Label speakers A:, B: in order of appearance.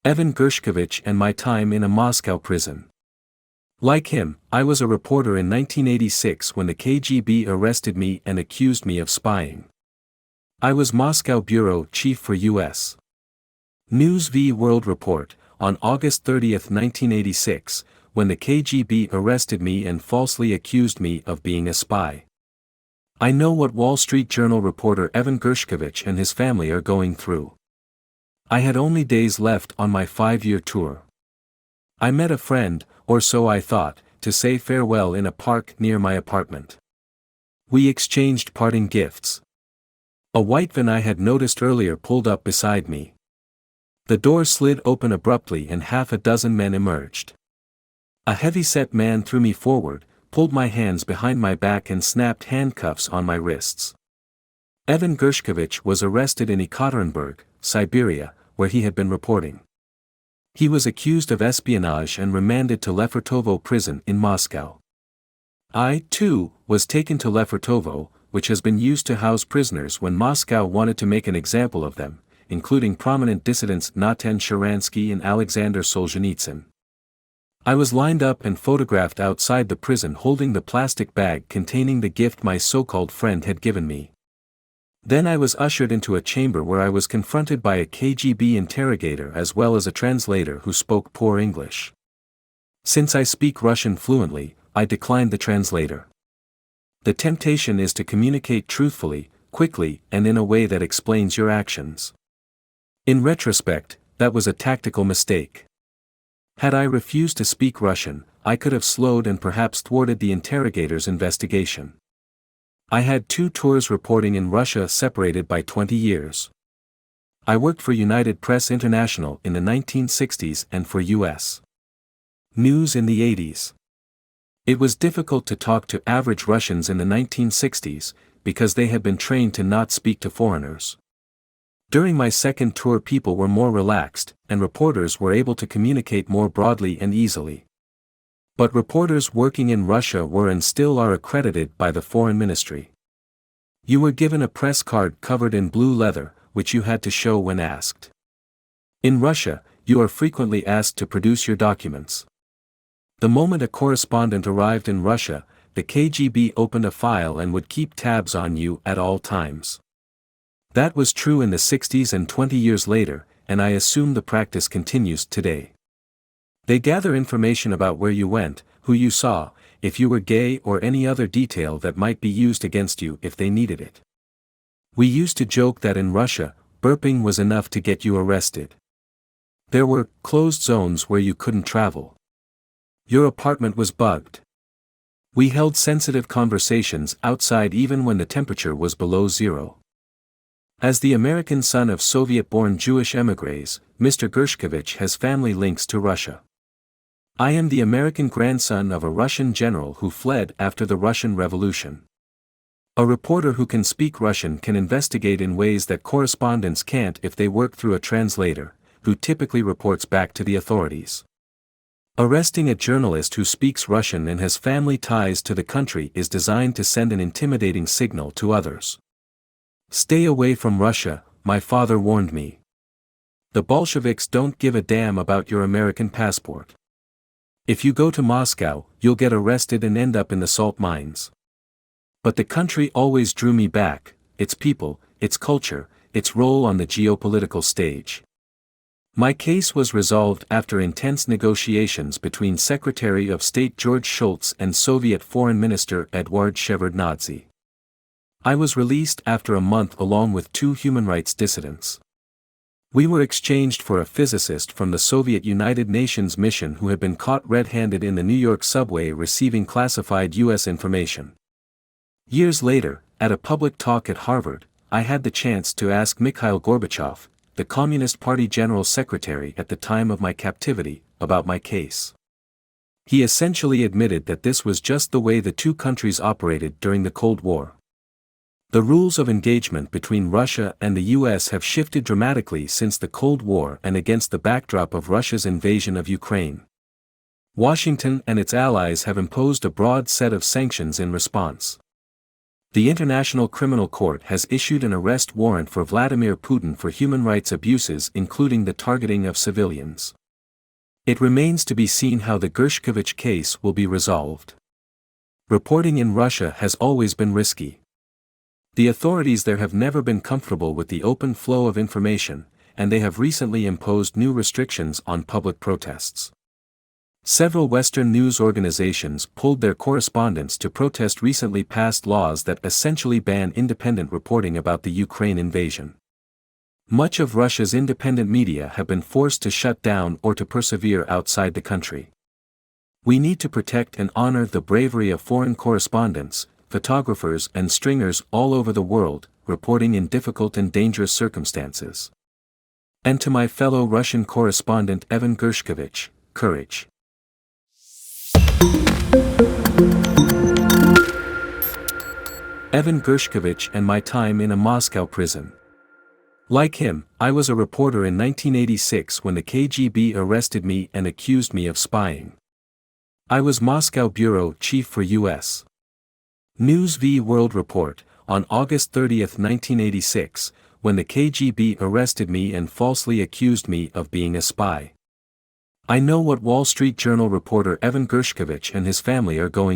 A: Evan Gershkovich and my time in a Moscow prison. Like him, I was a reporter in 1986 when the KGB arrested me and accused me of spying. I was Moscow bureau chief for U.S. News v. World Report, on August 30, 1986, when the KGB arrested me and falsely accused me of being a spy. I know what Wall Street Journal reporter Evan Gershkovich and his family are going through. I had only days left on my 5-year tour. I met a friend, or so I thought, to say farewell in a park near my apartment. We exchanged parting gifts. A white van I had noticed earlier pulled up beside me. The door slid open abruptly and half a dozen men emerged. A heavy-set man threw me forward, pulled my hands behind my back and snapped handcuffs on my wrists. Evan Gershkovich was arrested in Ekaterinburg, Siberia, where he had been reporting. He was accused of espionage and remanded to Lefortovo prison in Moscow. I, too, was taken to Lefortovo, which has been used to house prisoners when Moscow wanted to make an example of them, including prominent dissidents Natan Sharansky and Alexander Solzhenitsyn. I was lined up and photographed outside the prison holding the plastic bag containing the gift my so-called friend had given me. Then I was ushered into a chamber where I was confronted by a KGB interrogator as well as a translator who spoke poor English. Since I speak Russian fluently, I declined the translator. The temptation is to communicate truthfully, quickly, and in a way that explains your actions. In retrospect, that was a tactical mistake. Had I refused to speak Russian, I could have slowed and perhaps thwarted the interrogator's investigation. I had 2 tours reporting in Russia separated by 20 years. I worked for United Press International in the 1960s and for U.S. News in the 80s. It was difficult to talk to average Russians in the 1960s, because they had been trained to not speak to foreigners. During my second tour people were more relaxed, and reporters were able to communicate more broadly and easily. But reporters working in Russia were and still are accredited by the Foreign Ministry. You were given a press card covered in blue leather, which you had to show when asked. In Russia, you are frequently asked to produce your documents. The moment a correspondent arrived in Russia, the KGB opened a file and would keep tabs on you at all times. That was true in the 60s and 20 years later, and I assume the practice continues today. They gather information about where you went, who you saw, if you were gay or any other detail that might be used against you if they needed it. We used to joke that in Russia, burping was enough to get you arrested. There were closed zones where you couldn't travel. Your apartment was bugged. We held sensitive conversations outside even when the temperature was below 0. As the American son of Soviet-born Jewish émigrés, Mr. Gershkovich has family links to Russia. I am the American grandson of a Russian general who fled after the Russian Revolution. A reporter who can speak Russian can investigate in ways that correspondents can't if they work through a translator, who typically reports back to the authorities. Arresting a journalist who speaks Russian and has family ties to the country is designed to send an intimidating signal to others. Stay away from Russia, my father warned me. The Bolsheviks don't give a damn about your American passport. If you go to Moscow, you'll get arrested and end up in the salt mines. But the country always drew me back, its people, its culture, its role on the geopolitical stage. My case was resolved after intense negotiations between Secretary of State George Shultz and Soviet Foreign Minister Eduard Shevardnadze. I was released after a month along with 2 human rights dissidents. We were exchanged for a physicist from the Soviet United Nations mission who had been caught red-handed in the New York subway receiving classified U.S. information. Years later, at a public talk at Harvard, I had the chance to ask Mikhail Gorbachev, the Communist Party General Secretary at the time of my captivity, about my case. He essentially admitted that this was just the way the 2 countries operated during the Cold War. The rules of engagement between Russia and the U.S. have shifted dramatically since the Cold War and against the backdrop of Russia's invasion of Ukraine. Washington and its allies have imposed a broad set of sanctions in response. The International Criminal Court has issued an arrest warrant for Vladimir Putin for human rights abuses, including the targeting of civilians. It remains to be seen how the GERSHKOVICH case will be resolved. Reporting in Russia has always been risky. The authorities there have never been comfortable with the open flow of information, and they have recently imposed new restrictions on public protests. Several Western news organizations pulled their correspondents to protest recently passed laws that essentially ban independent reporting about the Ukraine invasion. Much of Russia's independent media have been forced to shut down or to persevere outside the country. We need to protect and honor the bravery of foreign correspondents, photographers and stringers all over the world, reporting in difficult and dangerous circumstances. And to my fellow Russian correspondent Evan GERSHKOVICH, courage. Evan GERSHKOVICH and my time in a Moscow prison. Like him, I was a reporter in 1986 when the KGB arrested me and accused me of spying. I was Moscow bureau chief for U.S. News v. World Report, on August 30, 1986, when the KGB arrested me and falsely accused me of being a spy. I know what Wall Street Journal reporter Evan GERSHKOVICH and his family are going